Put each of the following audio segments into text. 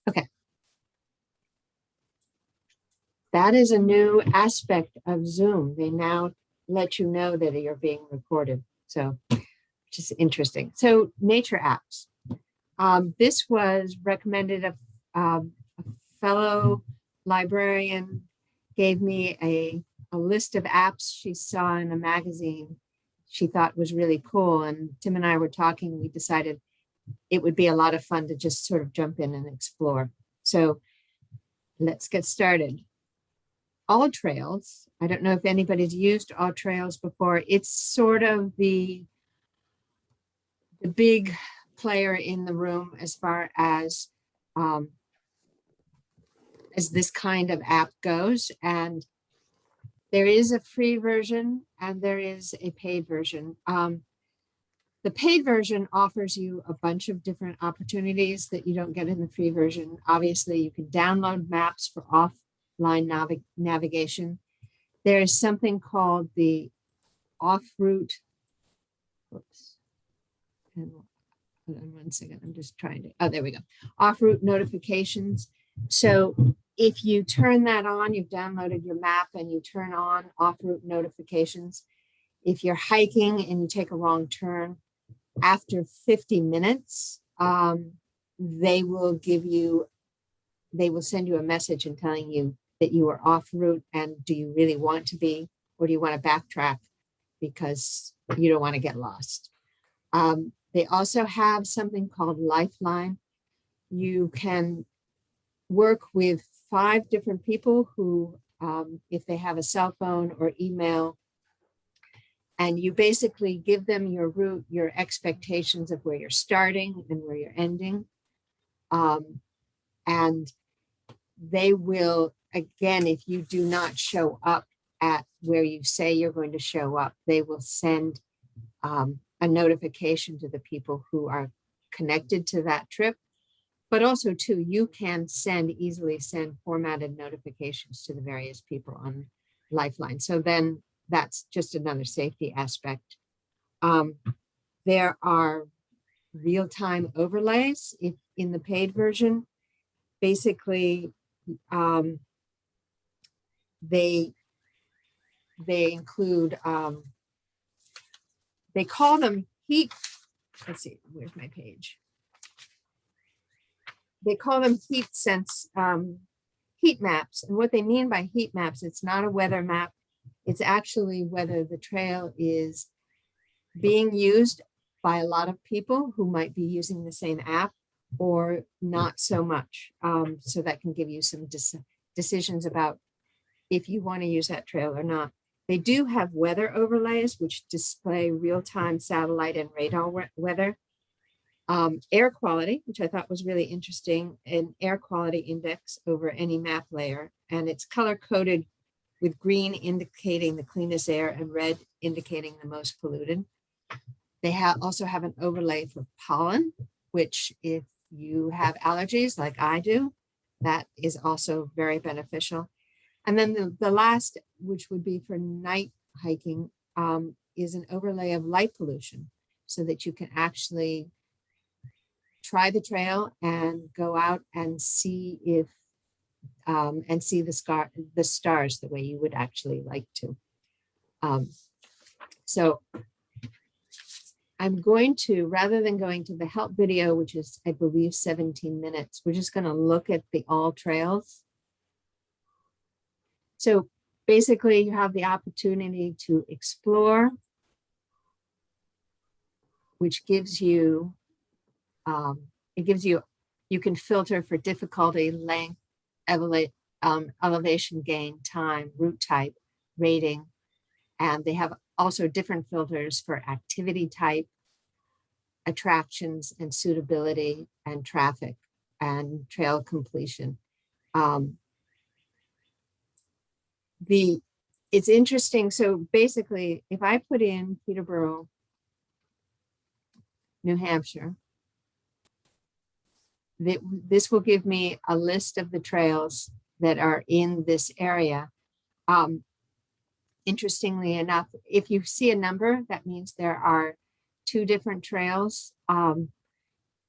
Okay. That is a new aspect of Zoom. They now let you know that you're being recorded. So, which is interesting. So, nature apps. This was recommended. A fellow librarian gave me a list of apps she saw in a magazine she thought was really cool. And Tim and I were talking. We decided it would be a lot of fun to just sort of jump in and explore. So, let's get started. All Trails. I don't know if anybody's used All Trails before. It's sort of the big player in the room as far as this kind of app goes. And there is a free version and there is a paid version. The paid version offers you a bunch of different opportunities that you don't get in the free version. Obviously, you can download maps for offline navigation. There is something called the off-route. Oops. And 1 second, I'm just trying to, oh, there we go. Off-route notifications. So if you turn that on, you've downloaded your map and you turn on off-route notifications. If you're hiking and you take a wrong turn, after 50 minutes, they will send you a message and telling you that you are off route and do you really want to be, or do you want to backtrack because you don't want to get lost. They also have something called Lifeline. You can work with 5 different people who, if they have a cell phone or email, and you basically give them your route, your expectations of where you're starting and where you're ending. And they will, again, if you do not show up at where you say you're going to show up, they will send a notification to the people who are connected to that trip. But also, too, you can easily send formatted notifications to the various people on Lifeline. So then that's just another safety aspect. There are real-time overlays in the paid version. Basically, they include, they call them heat. Let's see, where's my page? They call them heat maps. And what they mean by heat maps, it's not a weather map. It's actually whether the trail is being used by a lot of people who might be using the same app or not so much. So that can give you some decisions about if you want to use that trail or not. They do have weather overlays, which display real-time satellite and radar weather. Air quality, which I thought was really interesting, an air quality index over any map layer. And it's color-coded with green indicating the cleanest air and red indicating the most polluted. They also have an overlay for pollen, which if you have allergies like I do, that is also very beneficial. And then the last, which would be for night hiking, is an overlay of light pollution so that you can actually try the trail and go out and see if and see the stars the way you would actually like to. So I'm going to, rather than going to the help video, which is, I believe, 17 minutes, we're just going to look at the All Trails. So basically, you have the opportunity to explore, which gives you, you can filter for difficulty, length, elevation gain, time, route type, rating. And they have also different filters for activity type, attractions and suitability, and traffic and trail completion. It's interesting. So basically, if I put in Peterborough, New Hampshire, this will give me a list of the trails that are in this area. Interestingly enough, if you see a number, that means there are 2 different trails. There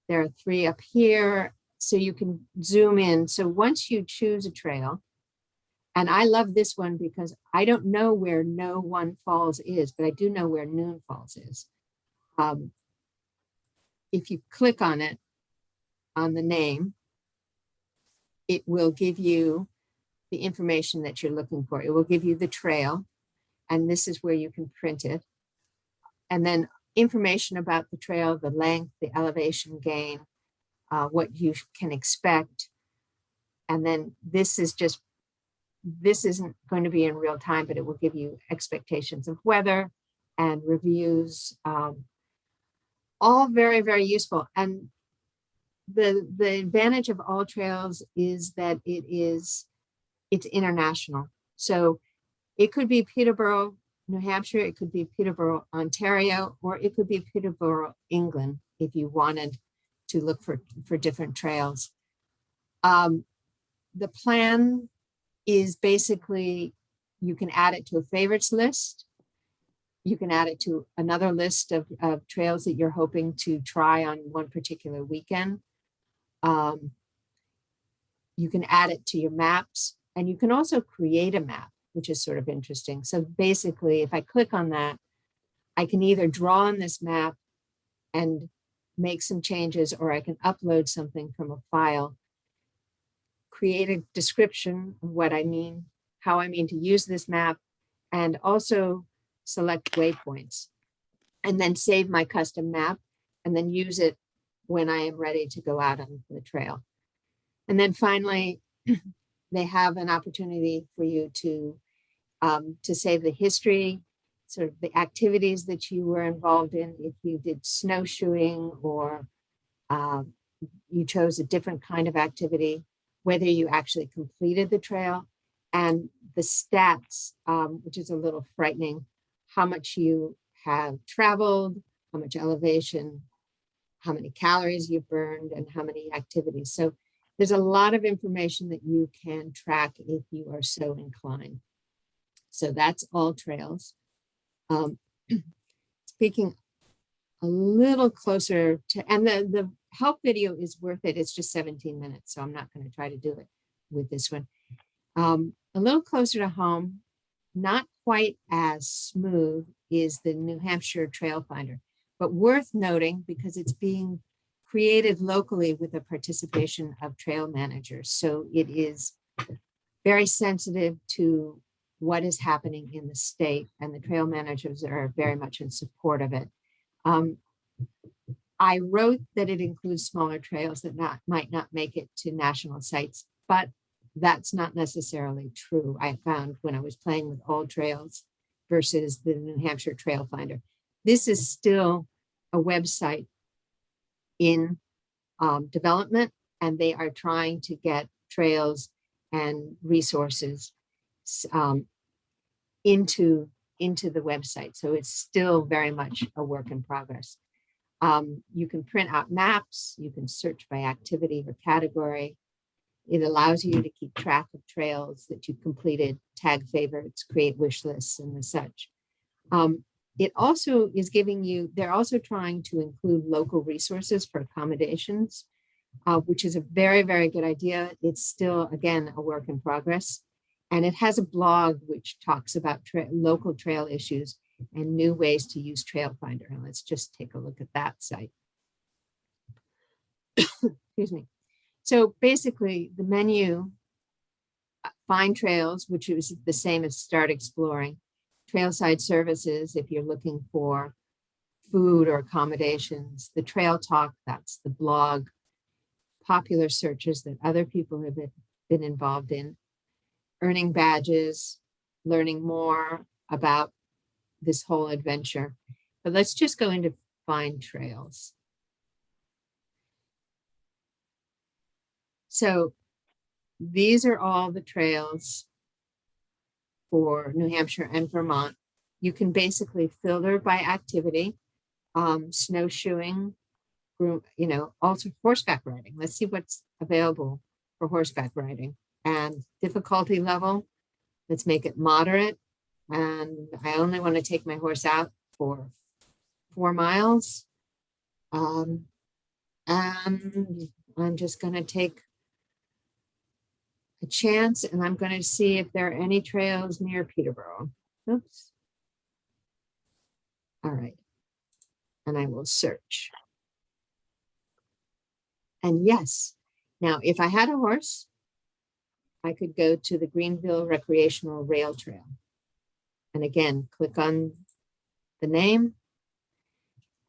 are 3 up here, so you can zoom in. So once you choose a trail, and I love this one because I don't know where No One Falls is, but I do know where Noon Falls is. If you click on it, on the name, it will give you the information that you're looking for. It will give you the trail, and this is where you can print it. And then information about the trail, the length, the elevation gain, what you can expect. And then this isn't going to be in real time, but it will give you expectations of weather and reviews, all very, very useful. And the advantage of All Trails is that it's international. So it could be Peterborough, New Hampshire, it could be Peterborough, Ontario, or it could be Peterborough, England, if you wanted to look for different trails. The plan is basically, you can add it to a favorites list. You can add it to another list of trails that you're hoping to try on one particular weekend. You can add it to your maps, and you can also create a map, which is sort of interesting. So basically, if I click on that, I can either draw on this map and make some changes, or I can upload something from a file, create a description of what I mean, how I mean to use this map, and also select waypoints, and then save my custom map, and then use it when I am ready to go out on the trail. And then finally, they have an opportunity for you to save the history, sort of the activities that you were involved in. If you did snowshoeing, or you chose a different kind of activity, whether you actually completed the trail, and the stats, which is a little frightening, how much you have traveled, how much elevation, how many calories you've burned, and how many activities. So there's a lot of information that you can track if you are so inclined. So that's All Trails. Speaking a little closer to, and the help video is worth it. It's just 17 minutes, so I'm not going to try to do it with this one. A little closer to home, not quite as smooth, is the New Hampshire Trail Finder, but worth noting because it's being created locally with the participation of trail managers. So it is very sensitive to what is happening in the state, and the trail managers are very much in support of it. I wrote that it includes smaller trails that might not make it to national sites, but that's not necessarily true. I found when I was playing with All Trails versus the New Hampshire Trail Finder. This is still a website in development, and they are trying to get trails and resources into the website. So it's still very much a work in progress. You can print out maps, you can search by activity or category. It allows you to keep track of trails that you've completed, tag favorites, create wish lists, and the such. It also is giving you, they're also trying to include local resources for accommodations, which is a very, very good idea. It's still, again, a work in progress. And it has a blog which talks about local trail issues and new ways to use Trail Finder. And let's just take a look at that site. Excuse me. So basically the menu, find trails, which is the same as start exploring, trailside services, if you're looking for food or accommodations, the trail talk, that's the blog, popular searches that other people have been involved in, earning badges, learning more about this whole adventure. But let's just go into find trails. So these are all the trails for New Hampshire and Vermont. You can basically filter by activity, snowshoeing, also horseback riding. Let's see what's available for horseback riding. And difficulty level, let's make it moderate. And I only want to take my horse out for 4 miles. And I'm just going to take a chance and I'm going to see if there are any trails near Peterborough. Oops. All right. And I will search. And yes, now if I had a horse, I could go to the Greenville Recreational Rail Trail. And again, click on the name.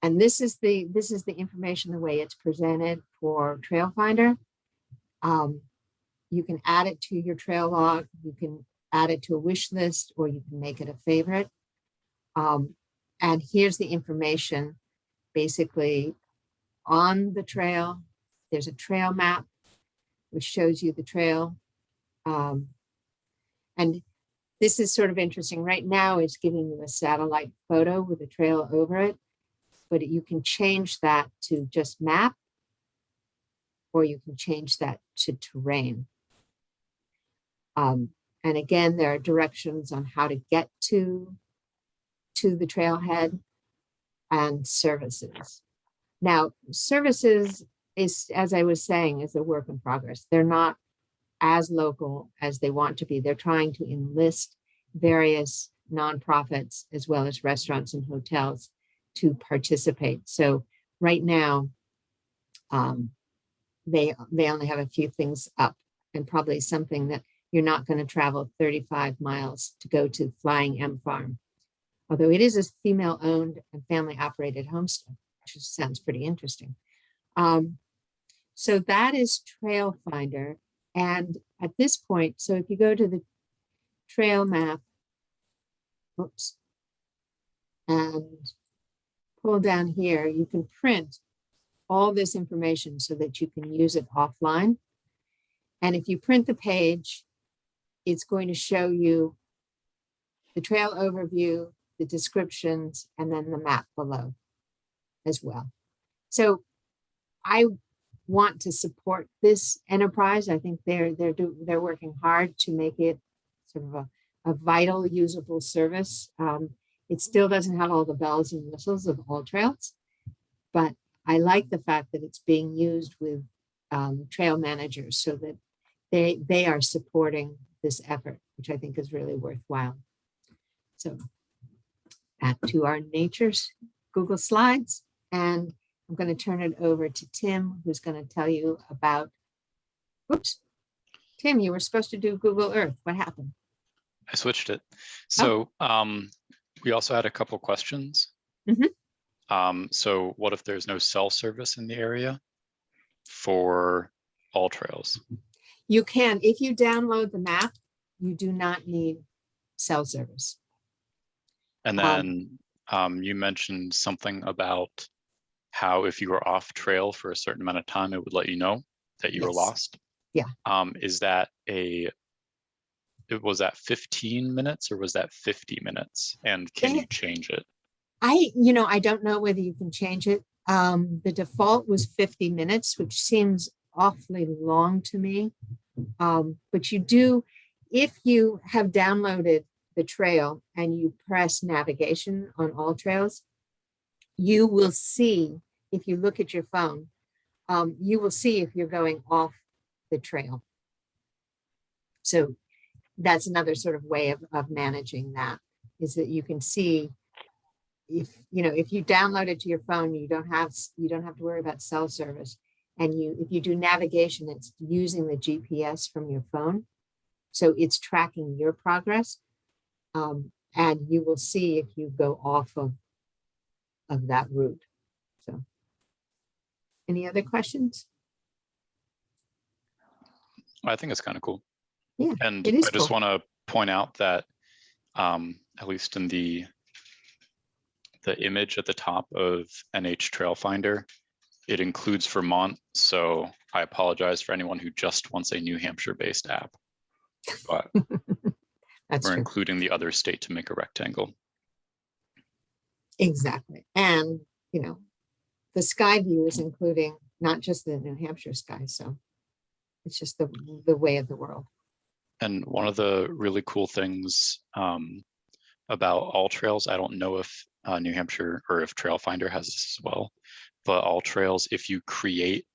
And this is the information, the way it's presented for Trail Finder. You can add it to your trail log, you can add it to a wish list, or you can make it a favorite. And here's the information basically on the trail. There's a trail map, which shows you the trail. And this is sort of interesting. Right now, it's giving you a satellite photo with a trail over it, but you can change that to just map, or you can change that to terrain. And again, there are directions on how to get to the trailhead and services. Now, services is, as I was saying, is a work in progress. They're not as local as they want to be. They're trying to enlist various nonprofits as well as restaurants and hotels to participate. So right now, they only have a few things up, and probably something that you're not going to travel 35 miles to go to Flying M Farm. Although it is a female-owned and family-operated homestead, which sounds pretty interesting. So that is Trail Finder. And at this point, so if you go to the trail map, oops, and pull down here, you can print all this information so that you can use it offline. And if you print the page, it's going to show you the trail overview, the descriptions, and then the map below as well. So I want to support this enterprise. I think they're working hard to make it sort of a vital, usable service. It still doesn't have all the bells and whistles of all trails, but I like the fact that it's being used with trail managers so that they are supporting this effort, which I think is really worthwhile. So back to our nature's Google Slides, and I'm going to turn it over to Tim, who's going to tell you about, whoops, Tim, you were supposed to do Google Earth. What happened? I switched it. So we also had a couple questions. Mm-hmm. So what if there's no cell service in the area for all trails? You can, if you download the map, you do not need cell service. And then you mentioned something about how if you were off trail for a certain amount of time, it would let you know that you were lost. Yeah. Is that was that 15 minutes or was that 50 minutes? And can you change it? I don't know whether you can change it. The default was 50 minutes, which seems awfully long to me. But you do, if you have downloaded the trail and you press navigation on all trails, you will see, if you look at your phone, you will see if you're going off the trail. So that's another sort of way of managing that, is that you can see if you download it to your phone, you don't have to worry about cell service. And if you do navigation, it's using the GPS from your phone. So it's tracking your progress. And you will see if you go off of that route. So any other questions? I think it's kind of cool. Yeah, and it is I just cool. want to point out that at least in the image at the top of NH Trail Finder, it includes Vermont. So I apologize for anyone who just wants a New Hampshire-based app, but we're including the other state to make a rectangle. Exactly. And, the sky view is including not just the New Hampshire sky. So it's just the way of the world. And one of the really cool things about All Trails, I don't know if New Hampshire or if Trail Finder has this as well, but All Trails, if you create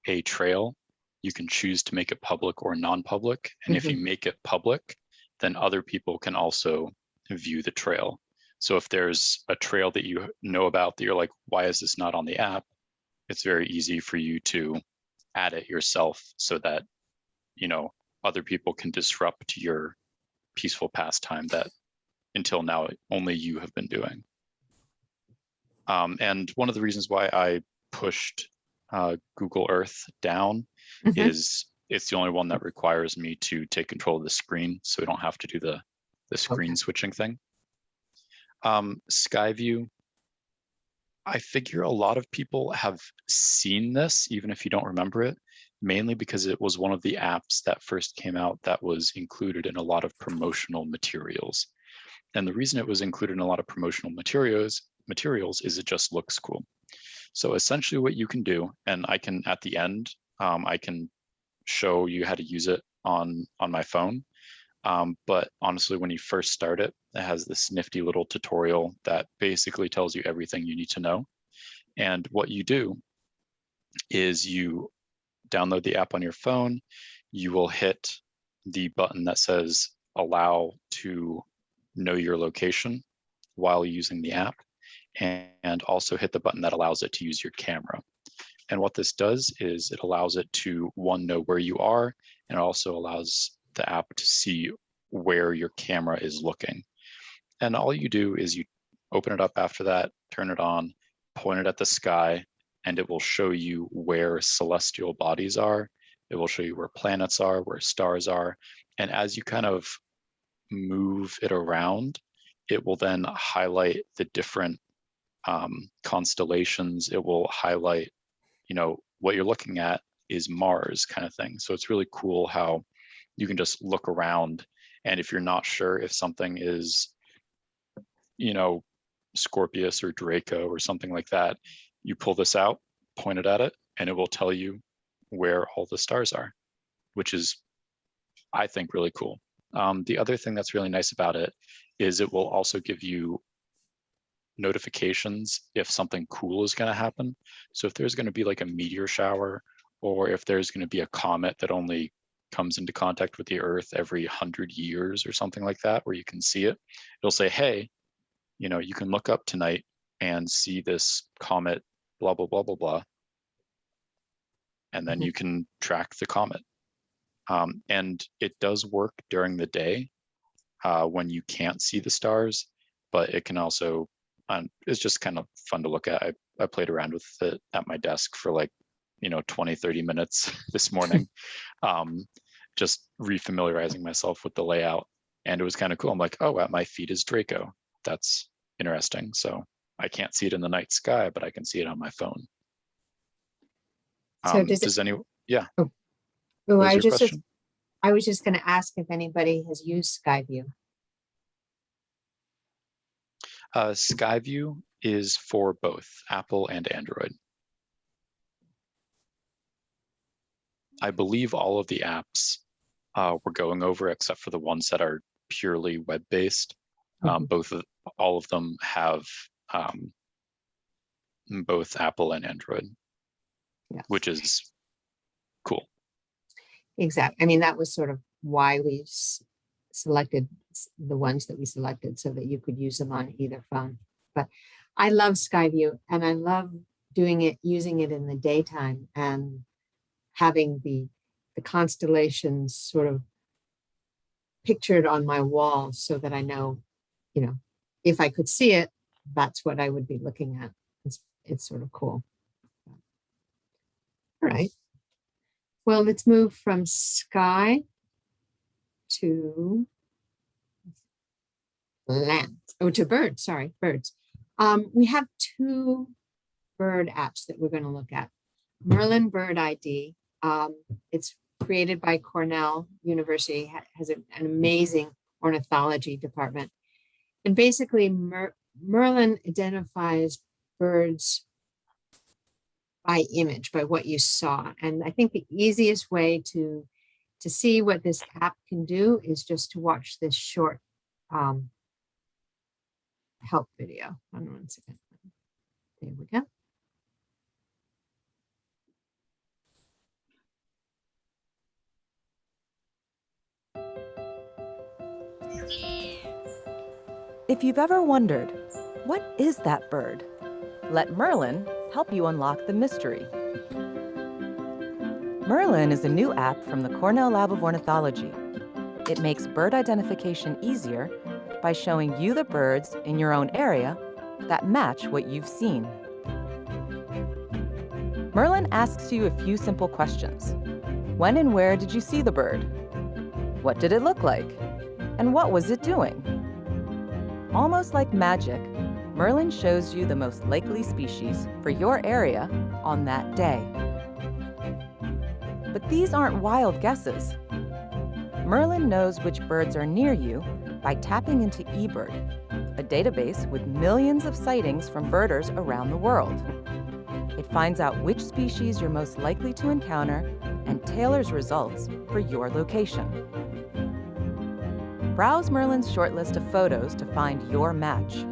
a trail, you can choose to make it public or non-public. And if you make it public, then other people can also view the trail. So if there's a trail that you know about that you're like, why is this not on the app? It's very easy for you to add it yourself so that, other people can disrupt your peaceful pastime that until now only you have been doing. And one of the reasons why I pushed Google Earth down is it's the only one that requires me to take control of the screen, so we don't have to do the screen switching thing. Skyview, I figure a lot of people have seen this, even if you don't remember it, mainly because it was one of the apps that first came out that was included in a lot of promotional materials. And the reason it was included in a lot of promotional materials is it just looks cool. So essentially what you can do, and I can at the end, I can show you how to use it on my phone. But honestly, when you first start it, it has this nifty little tutorial that basically tells you everything you need to know. And what you do is you download the app on your phone, you will hit the button that says allow to know your location while using the app, and also hit the button that allows it to use your camera. And what this does is it allows it to, one, know where you are, and it also allows the app to see where your camera is looking. And all you do is you open it up after that, turn it on, point it at the sky, and it will show you where celestial bodies are. It will show you where planets are, where stars are. And as you kind of move it around, it will then highlight the different constellations. It will highlight, what you're looking at is Mars kind of thing. So it's really cool how you can just look around. And if you're not sure if something is, Scorpius or Draco or something like that, you pull this out, point it at it, and it will tell you where all the stars are, which is, I think, really cool. The other thing that's really nice about it is it will also give you notifications if something cool is going to happen. So if there's going to be like a meteor shower, or if there's going to be a comet that only comes into contact with the Earth every 100 years or something like that, where you can see it, it'll say, hey, you can look up tonight and see this comet, blah, blah, blah, blah, blah. And then you can track the comet. And it does work during the day when you can't see the stars, but it can also, it's just kind of fun to look at. I played around with it at my desk for like, 20, 30 minutes this morning, just refamiliarizing myself with the layout. And it was kind of cool. I'm like, oh, at my feet is Draco. That's interesting. So I can't see it in the night sky, but I can see it on my phone. So yeah. Oh, I was just going to ask if anybody has used Skyview. Skyview is for both Apple and Android. I believe all of the apps we're going over, except for the ones that are purely web-based. All of them have both Apple and Android, which is cool. Exactly. I mean, that was sort of why we selected the ones that we selected, so that you could use them on either phone. But I love Skyview, and I love using it in the daytime and having the constellations sort of pictured on my wall, so that I know, if I could see it, that's what I would be looking at. It's sort of cool. All right. Well, let's move from sky to land. Oh, to birds. Sorry, birds. We have two bird apps that we're going to look at. Merlin Bird ID. It's created by Cornell University, has an amazing ornithology department. And basically, Merlin identifies birds by image, by what you saw. And I think the easiest way to see what this app can do is just to watch this short help video. Hold on 1 second. There we go. If you've ever wondered, what is that bird? Let Merlin help you unlock the mystery. Merlin is a new app from the Cornell Lab of Ornithology. It makes bird identification easier by showing you the birds in your own area that match what you've seen. Merlin asks you a few simple questions. When and where did you see the bird? What did it look like? And what was it doing? Almost like magic, Merlin shows you the most likely species for your area on that day. But these aren't wild guesses. Merlin knows which birds are near you by tapping into eBird, a database with millions of sightings from birders around the world. It finds out which species you're most likely to encounter and tailors results for your location. Browse Merlin's shortlist of photos to find your match.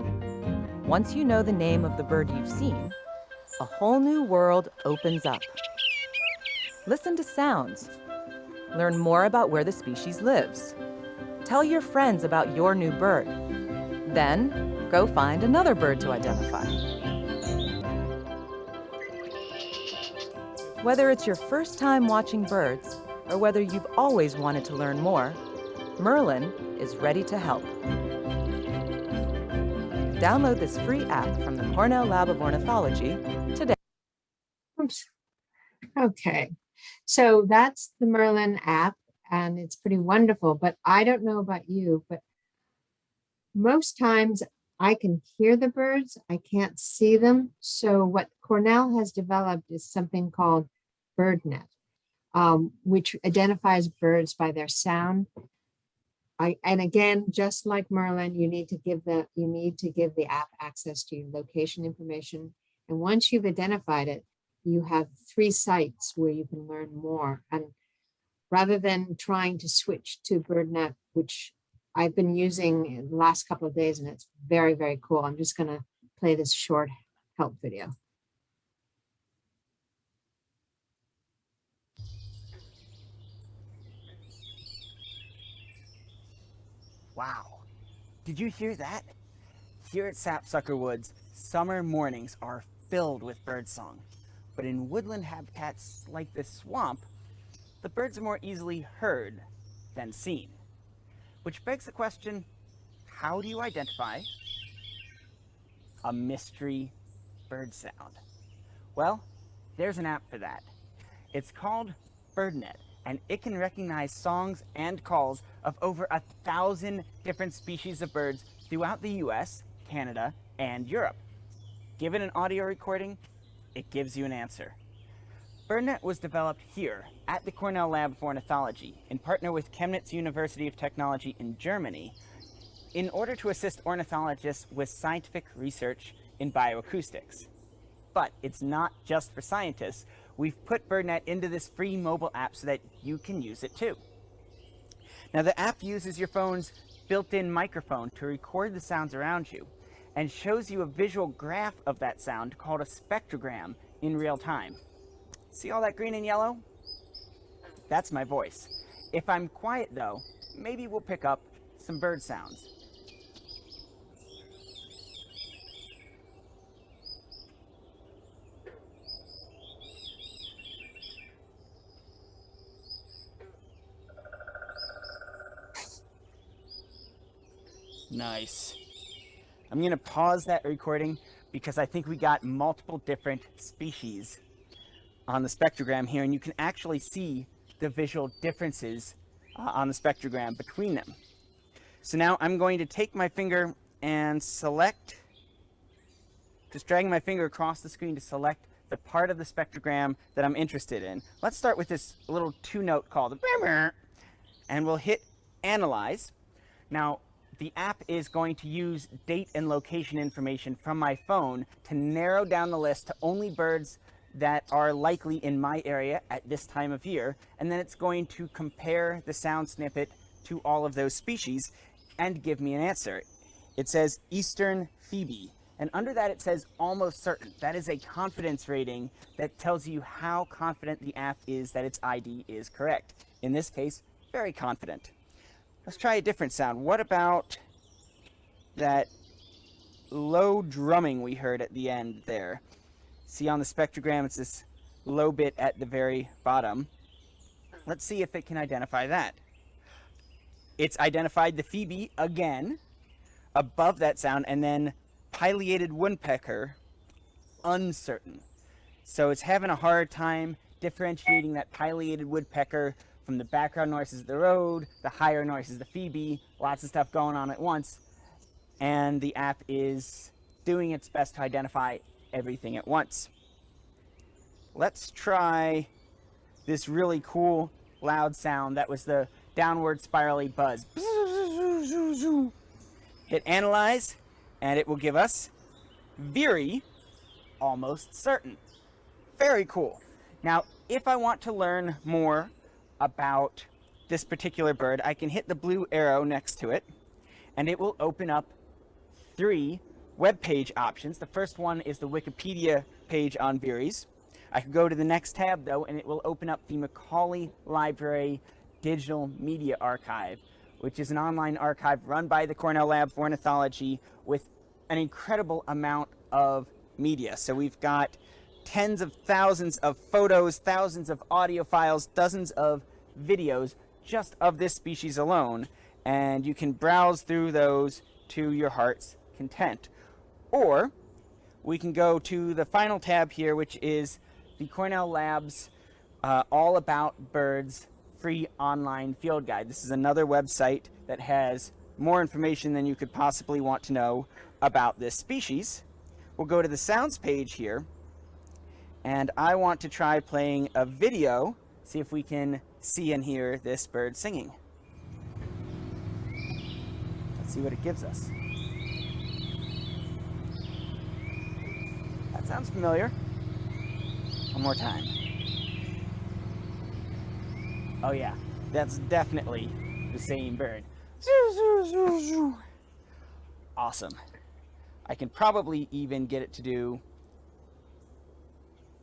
Once you know the name of the bird you've seen, a whole new world opens up. Listen to sounds. Learn more about where the species lives. Tell your friends about your new bird. Then, go find another bird to identify. Whether it's your first time watching birds or whether you've always wanted to learn more, Merlin is ready to help. Download this free app from the Cornell Lab of Ornithology today. Oops. Okay, so that's the Merlin app, and it's pretty wonderful, but I don't know about you, but most times I can hear the birds, I can't see them. So what Cornell has developed is something called BirdNet, which identifies birds by their sound. And again, just like Merlin, you need to give the app access to your location information. And once you've identified it, you have 3 sites where you can learn more. And rather than trying to switch to BirdNet, which I've been using in the last couple of days, and it's very, very cool. I'm just going to play this short help video. Wow, did you hear that? Here at Sapsucker Woods, summer mornings are filled with birdsong. But in woodland habitats like this swamp, the birds are more easily heard than seen. Which begs the question, how do you identify a mystery bird sound? Well, there's an app for that. It's called BirdNet, and it can recognize songs and calls of over 1,000 different species of birds throughout the US, Canada, and Europe. Given an audio recording, it gives you an answer. BirdNet was developed here at the Cornell Lab of Ornithology in partner with Chemnitz University of Technology in Germany in order to assist ornithologists with scientific research in bioacoustics. But it's not just for scientists. We've put BirdNet into this free mobile app so that you can use it too. Now the app uses your phone's built-in microphone to record the sounds around you and shows you a visual graph of that sound called a spectrogram in real time. See all that green and yellow? That's my voice. If I'm quiet though, maybe we'll pick up some bird sounds. Nice. I'm gonna pause that recording because I think we got multiple different species on the spectrogram here, and you can actually see the visual differences on the spectrogram between them. So now I'm going to take my finger and select, just dragging my finger across the screen to select the part of the spectrogram that I'm interested in. Let's start with this little 2-note call, the and we'll hit Analyze. Now, the app is going to use date and location information from my phone to narrow down the list to only birds that are likely in my area at this time of year, and then it's going to compare the sound snippet to all of those species and give me an answer. It says Eastern Phoebe, and under that it says almost certain. That is a confidence rating that tells you how confident the app is that its ID is correct. In this case, very confident. Let's try a different sound. What about that low drumming we heard at the end there? See on the spectrogram, it's this low bit at the very bottom. Let's see if it can identify that. It's identified the Phoebe again above that sound, and then pileated woodpecker, uncertain. So it's having a hard time differentiating that pileated woodpecker from the background noises of the road, the higher noises of the Phoebe, lots of stuff going on at once. And the app is doing its best to identify everything at once. Let's try this really cool loud sound that was the downward spirally buzz. Hit analyze, and it will give us very almost certain. Very cool. Now, if I want to learn more about this particular bird, I can hit the blue arrow next to it, and it will open up 3 web page options. The first one is the Wikipedia page on Veeries. I could go to the next tab, though, and it will open up the Macaulay Library Digital Media Archive, which is an online archive run by the Cornell Lab for Ornithology with an incredible amount of media. So we've got tens of thousands of photos, thousands of audio files, dozens of videos just of this species alone, and you can browse through those to your heart's content. Or we can go to the final tab here, which is the Cornell Lab's All About Birds free online field guide. This is another website that has more information than you could possibly want to know about this species. We'll go to the sounds page here, and I want to try playing a video, see if we can see and hear this bird singing. Let's see what it gives us. That sounds familiar. One more time. Oh yeah, that's definitely the same bird. Awesome. I can probably even get it to do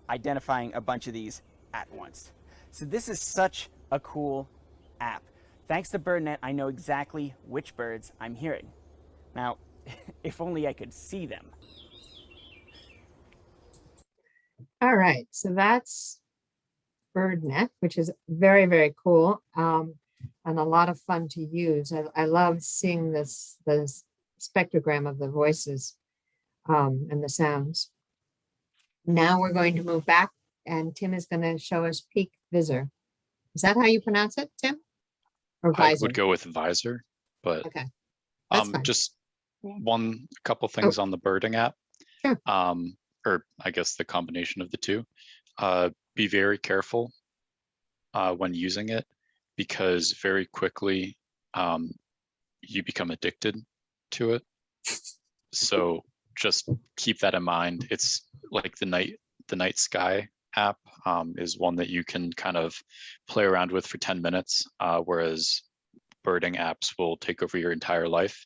identifying a bunch of these at once. So this is such a cool app. Thanks to BirdNet, I know exactly which birds I'm hearing. Now, if only I could see them. All right, so that's BirdNet, which is very, very cool, and a lot of fun to use. I love seeing this spectrogram of the voices and the sounds. Now we're going to move back, and Tim is going to show us Peak Visor. Is that how you pronounce it, Tim? Or I Visor? would go with visor, but Okay, that's fine. just couple things on the birding app. Sure. Or I guess the combination of the two. Be very careful when using it, because very quickly you become addicted to it. So just keep that in mind. It's like the night sky app is one that you can kind of play around with for 10 minutes, whereas birding apps will take over your entire life.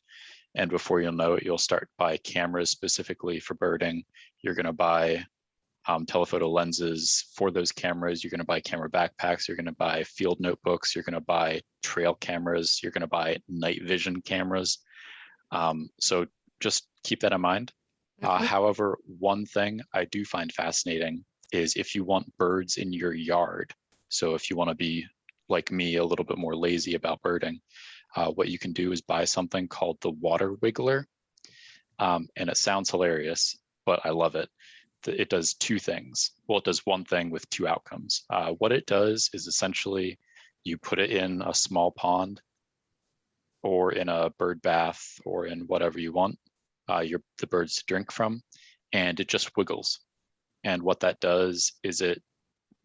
And before you'll know it, you'll start buy cameras specifically for birding. You're going to buy telephoto lenses for those cameras. You're going to buy camera backpacks. You're going to buy field notebooks. You're going to buy trail cameras. You're going to buy night vision cameras. So just keep that in mind. However, one thing I do find fascinating is if you want birds in your yard. So if you want to be like me, a little bit more lazy about birding, what you can do is buy something called the water wiggler. And it sounds hilarious, but I love it. It does 2 things. Well, it does one thing with 2 outcomes. What it does is essentially you put it in a small pond or in a bird bath or in whatever you want the birds to drink from, and it just wiggles. And what that does is it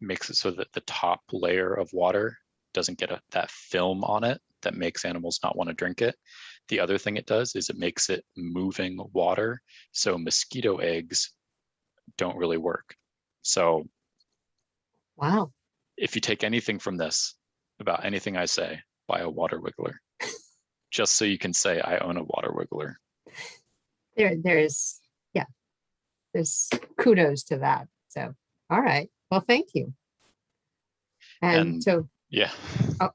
makes it so that the top layer of water doesn't get that film on it that makes animals not want to drink it. The other thing it does is it makes it moving water, so mosquito eggs don't really work. So Wow. if you take anything from this about anything I say, buy a water wiggler. Just so you can say I own a water wiggler. There's kudos to that. So, all right. Well, thank you. And so, yeah. oh.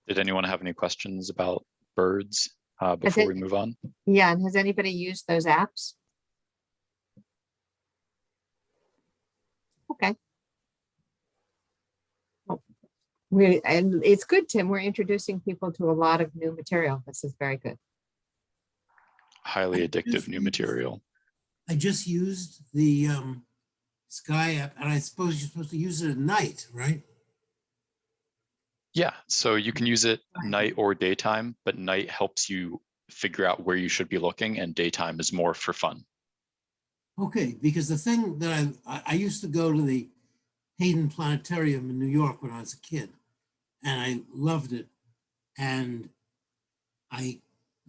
Did anyone have any questions about birds Has before it- we move on? Yeah, and has anybody used those apps? Okay. And it's good, Tim. We're introducing people to a lot of new material. This is very good. Highly addictive new material. I just used the Sky app, and I suppose you're supposed to use it at night, right? Yeah, so you can use it night or daytime, but night helps you figure out where you should be looking, and daytime is more for fun. Okay, because the thing that I used to go to the Hayden Planetarium in New York when I was a kid, and I loved it. And I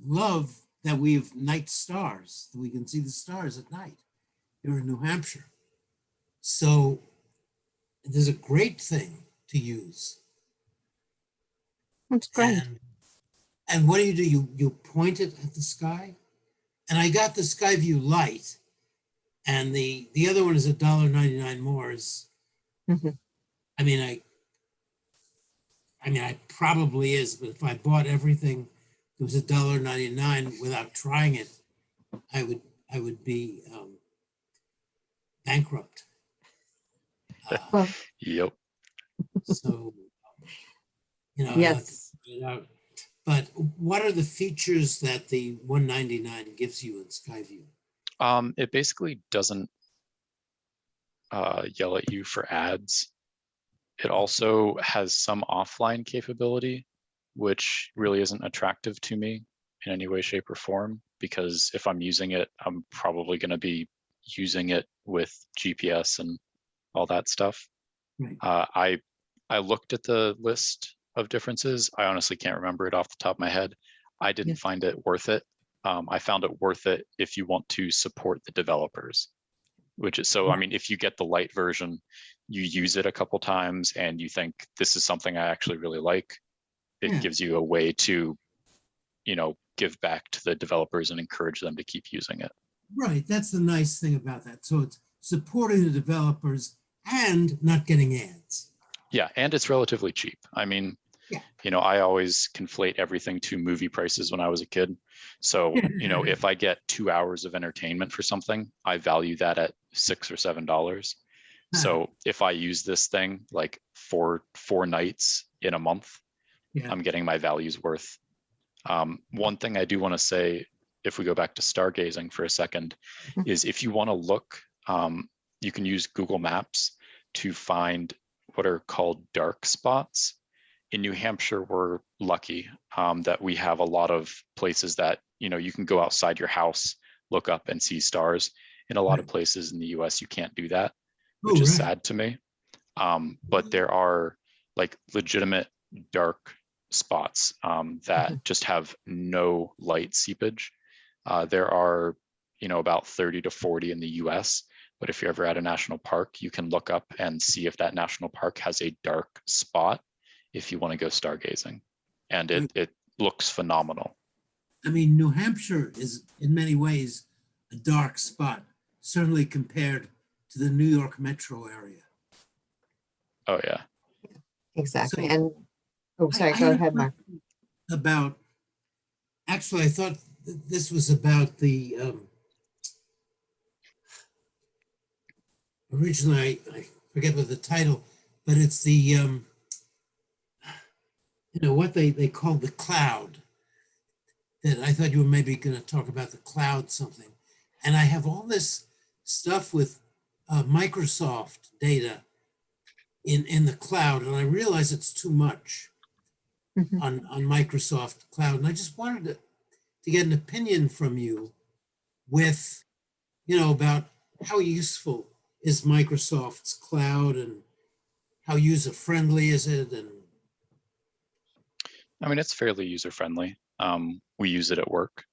love that we have night stars, that we can see the stars at night here in New Hampshire. So there's a great thing to use. That's great. And what do? You point it at the sky? And I got the Skyview Lite, and the other one is $1.99 more. Mhm. I mean, I probably is, but if I bought everything that was $1.99 without trying it, I would be bankrupt. Well, Yep. So, you know, yes. I like to try it out. But what are the features that the $1.99 gives you in Skyview? It basically doesn't yell at you for ads. It also has some offline capability, which really isn't attractive to me in any way, shape, or form, because if I'm using it, I'm probably going to be using it with GPS and all that stuff. Right. I looked at the list of differences. I honestly can't remember it off the top of my head. I didn't find it worth it. I found it worth it if you want to support the developers, which is so, I mean, if you get the light version, you use it a couple times and you think this is something I actually really like, it gives you a way to, you know, give back to the developers and encourage them to keep using it. Right. That's the nice thing about that. So it's supporting the developers and not getting ads. Yeah, and it's relatively cheap. I mean, you know, I always conflate everything to movie prices when I was a kid. So, you know, if I get 2 hours of entertainment for something, I value that at $6 or $7. So if I use this thing like for 4 nights in a month, I'm getting my value's worth. One thing I do want to say, if we go back to stargazing for a second, is if you want to look, you can use Google Maps to find what are called dark spots. In New Hampshire, we're lucky that we have a lot of places that, you know, you can go outside your house, look up and see stars. In a lot of places in the US, you can't do that, which is sad to me. But there are like legitimate dark spots that just have no light seepage. There are, you know, about 30 to 40 in the US. But if you're ever at a national park, you can look up and see if that national park has a dark spot if you want to go stargazing. And it looks phenomenal. I mean, New Hampshire is in many ways a dark spot, certainly compared to the New York metro area. Oh, yeah. Exactly. So, And oh, sorry, I go had a ahead, Mark. question About, actually, I thought this was about the, originally, I forget what the title, but it's the, you know, what they call the cloud. That I thought you were maybe going to talk about the cloud something. And I have all this stuff with Microsoft data in the cloud, and I realize it's too much on Microsoft Cloud. And I just wanted to get an opinion from you with, you know, about how useful is Microsoft's cloud and how user-friendly is it? And I mean, it's fairly user-friendly. We use it at work.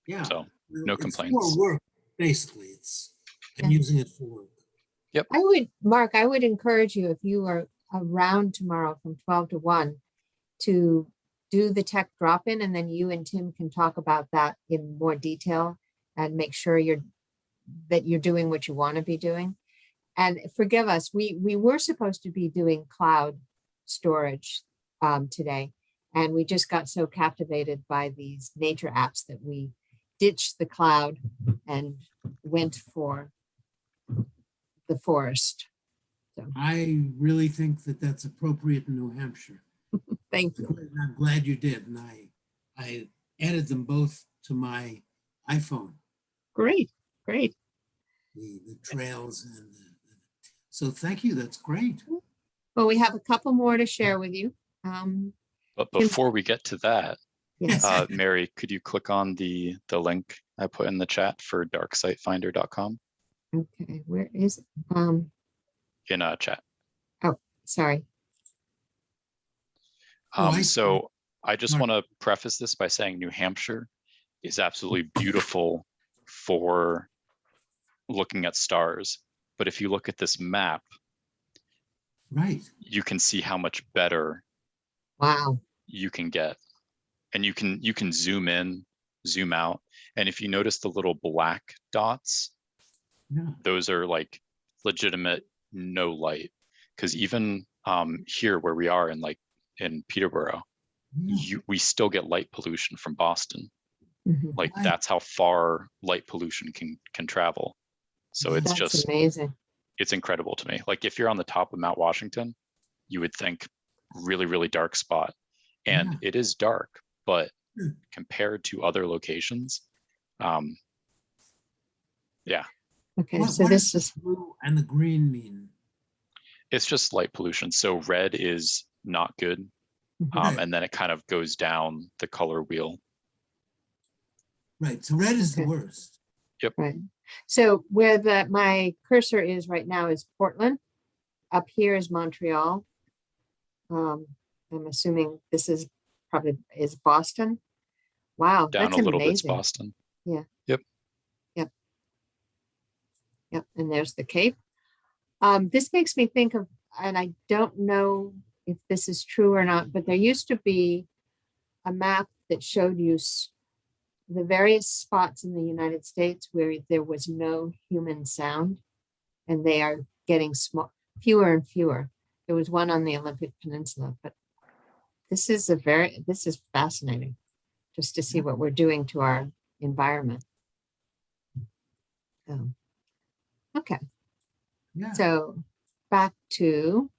yeah, So no it's complaints. for work, basically. I'm using it for work. Mark, I would encourage you, if you are around tomorrow from 12 to 1, to do the tech drop-in, and then you and Tim can talk about that in more detail and make sure that you're doing what you want to be doing. And forgive us, we were supposed to be doing cloud storage today, And we just got so captivated by these nature apps that we ditched the cloud and went for the forest. So I really think that that's appropriate in New Hampshire. thank you. I'm glad you did. And I added them both to my iPhone, Great, great. the trails. So thank you. That's great. Well, we have a couple more to share with you. But before we get to that, Yes. Mary, could you click on the link I put in the chat for darksitefinder.com Okay, where is it? in a chat? Oh, sorry. So I just Mark. want to preface this by saying New Hampshire is absolutely beautiful for looking at stars. But if you look at this map, Right. you can see how much better Wow. you can get. And you can zoom in, zoom out. And if you notice the little black dots, Yeah. those are like legitimate no light. Because even here where we are in Peterborough, Yeah. we still get light pollution from Boston. Mhm. Like Right. that's how far light pollution can travel. So it's That's just, amazing. it's incredible to me. Like if you're on the top of Mount Washington, you would think really, really dark spot. And Yeah. it is dark, but Hmm. compared to other locations, yeah, Okay, What so does this the is, blue and the green mean? it's just light pollution. So red is not good. Right. And then it kind of goes down the color wheel. Right. So red is the Okay. worst. right. So where my cursor is right now is Portland. Up here is Montreal. I'm assuming this is Boston. Wow, Down that's a little bit's amazing. Boston. Yep, and there's the Cape. This makes me think of, and I don't know if this is true or not, but there used to be a map that showed you the various spots in the United States where there was no human sound, and they are getting fewer and fewer. There was one on the Olympic Peninsula, but this is fascinating just to see what we're doing to our environment. Okay. Yeah. So back to,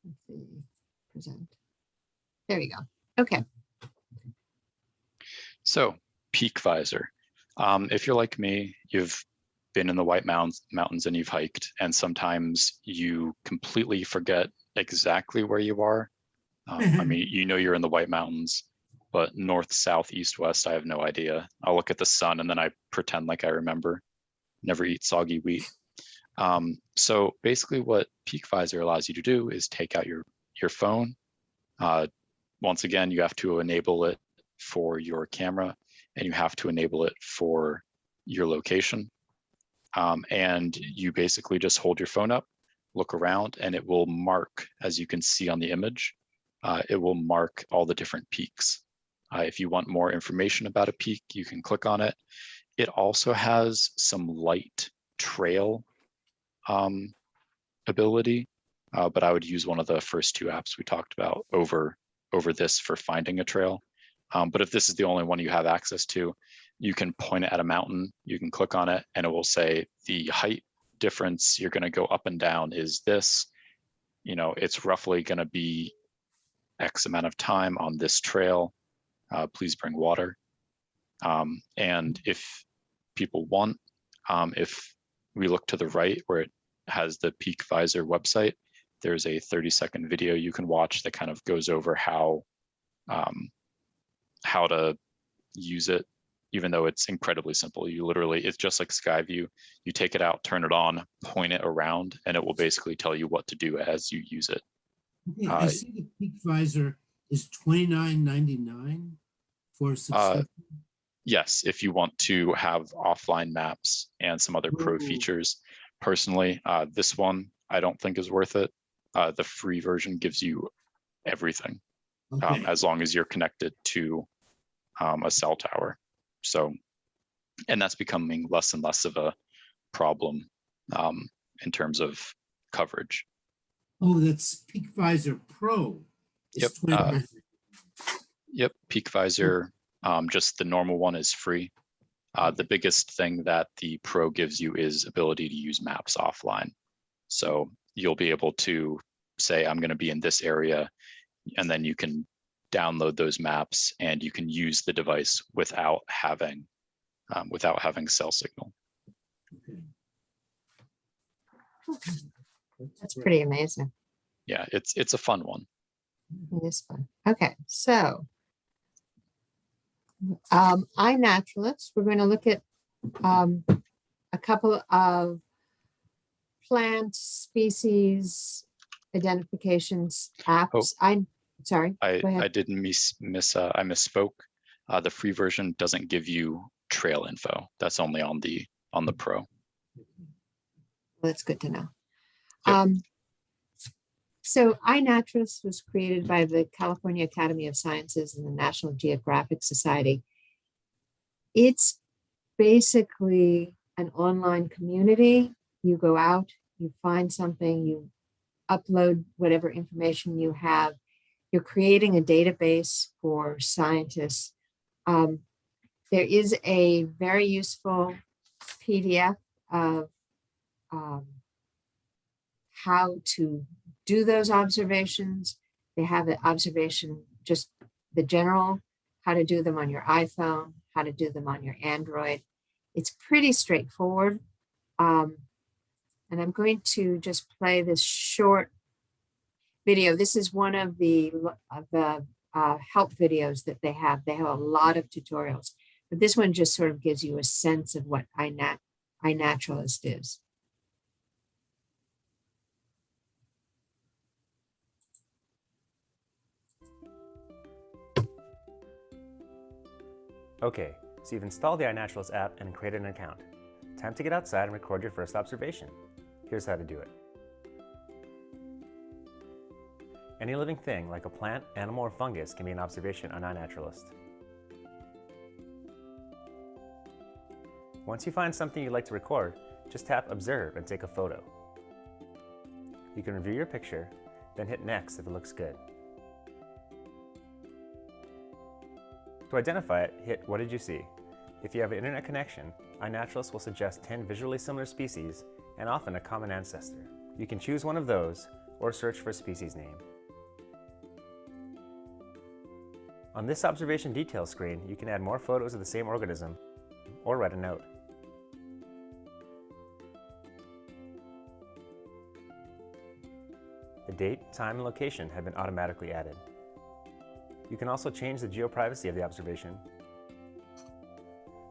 let's see, present. There you go. Okay. So peak visor. If you're like me, you've been in the White Mountains and you've hiked, and sometimes you completely forget exactly where you are. I mean, you're in the White Mountains, but north, south, east, west, I have no idea. I'll look at the sun and then I pretend like I remember. Never eat soggy wheat. So basically what Peak Visor allows you to do is take out your phone. Once again, you have to enable it for your camera and you have to enable it for your location. And you basically just hold your phone up, look around, and it will mark, as you can see on the image, it will mark all the different peaks. If you want more information about a peak, you can click on it. It also has some light trail ability, but I would use one of the first two apps we talked about over this for finding a trail. But if this is the only one you have access to, you can point it at a mountain, you can click on it, and it will say the height difference you're going to go up and down is this. It's roughly going to be X amount of time on this trail. Please bring water. And if people want, if we look to the right where it has the Peak Visor website, there's a 30-second video you can watch that kind of goes over how to use it, even though it's incredibly simple. It's just like Skyview. You take it out, turn it on, point it around, and it will basically tell you what to do as you use it. Okay, I see the Peak Visor is $29.99 for a subscription. Yes, if you want to have offline maps and some other pro features. Personally, this one I don't think is worth it. The free version gives you everything, Okay. as long as you're connected to a cell tower. So, and that's becoming less and less of a problem in terms of coverage. Oh, that's Peak Visor Pro. Yep. It's 29. Yep. Peak Visor, just the normal one is free. The biggest thing that the Pro gives you is ability to use maps offline. So you'll be able to say, I'm going to be in this area, and then you can download those maps and you can use the device without having cell signal. Okay. That's great. pretty amazing. Yeah, it's a fun one. It is fun. Okay, so iNaturalist, we're going to look at a couple of plant species identifications apps. Sorry. go ahead. I didn't I misspoke. The free version doesn't give you trail info. That's only on the Pro. Well, that's good to know. Yep. So iNaturalist was created by the California Academy of Sciences and the National Geographic Society. It's basically an online community. You go out, you find something, you upload whatever information you have. You're creating a database for scientists. There is a very useful PDF of how to do those observations. They have the observation, just the general, how to do them on your iPhone, how to do them on your Android. It's pretty straightforward. And I'm going to just play this short video. This is one of the help videos that they have. They have a lot of tutorials, but this one just sort of gives you a sense of what iNaturalist is. Okay, so you've installed the iNaturalist app and created an account. Time to get outside and record your first observation. Here's how to do it. Any living thing, like a plant, animal, or fungus, can be an observation on iNaturalist. Once you find something you'd like to record, just tap Observe and take a photo. You can review your picture, then hit Next if it looks good. To identify it, hit What did you see? If you have an internet connection, iNaturalist will suggest 10 visually similar species and often a common ancestor. You can choose one of those or search for a species name. On this observation details screen, you can add more photos of the same organism or write a note. The date, time, and location have been automatically added. You can also change the geoprivacy of the observation,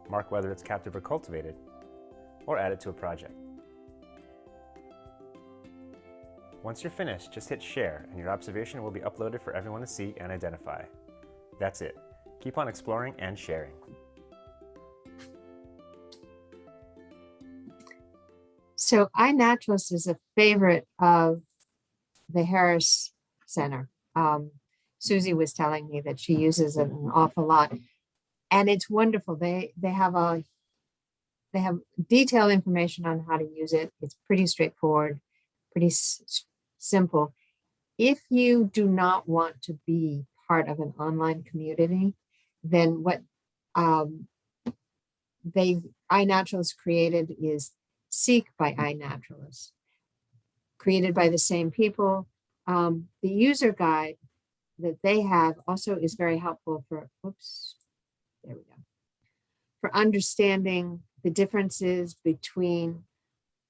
mark whether it's captive or cultivated, or add it to a project. Once you're finished, just hit Share and your observation will be uploaded for everyone to see and identify. That's it. Keep on exploring and sharing. So iNaturalist is a favorite of the Harris Center. Susie was telling me that she uses it an awful lot, and it's wonderful. They have detailed information on how to use it. It's pretty straightforward, pretty simple. If you do not want to be part of an online community, then what iNaturalist created is Seek by iNaturalist, created by the same people. The user guide that they have also is very helpful for, for understanding the differences between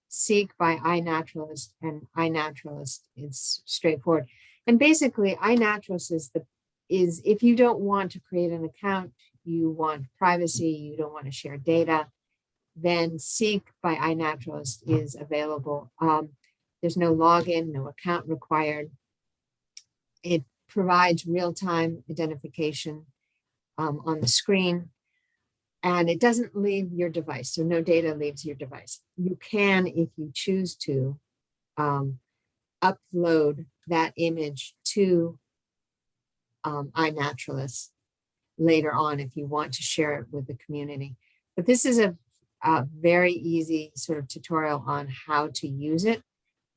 Seek by iNaturalist and iNaturalist. Is straightforward. And basically iNaturalist is if you don't want to create an account, you want privacy, you don't want to share data, then Seek by iNaturalist is available. There's no login, no account required. It provides real-time identification on the screen, and it doesn't leave your device, so no data leaves your device. You can, if you choose to, upload that image to iNaturalist later on if you want to share it with the community. But this is a very easy sort of tutorial on how to use it.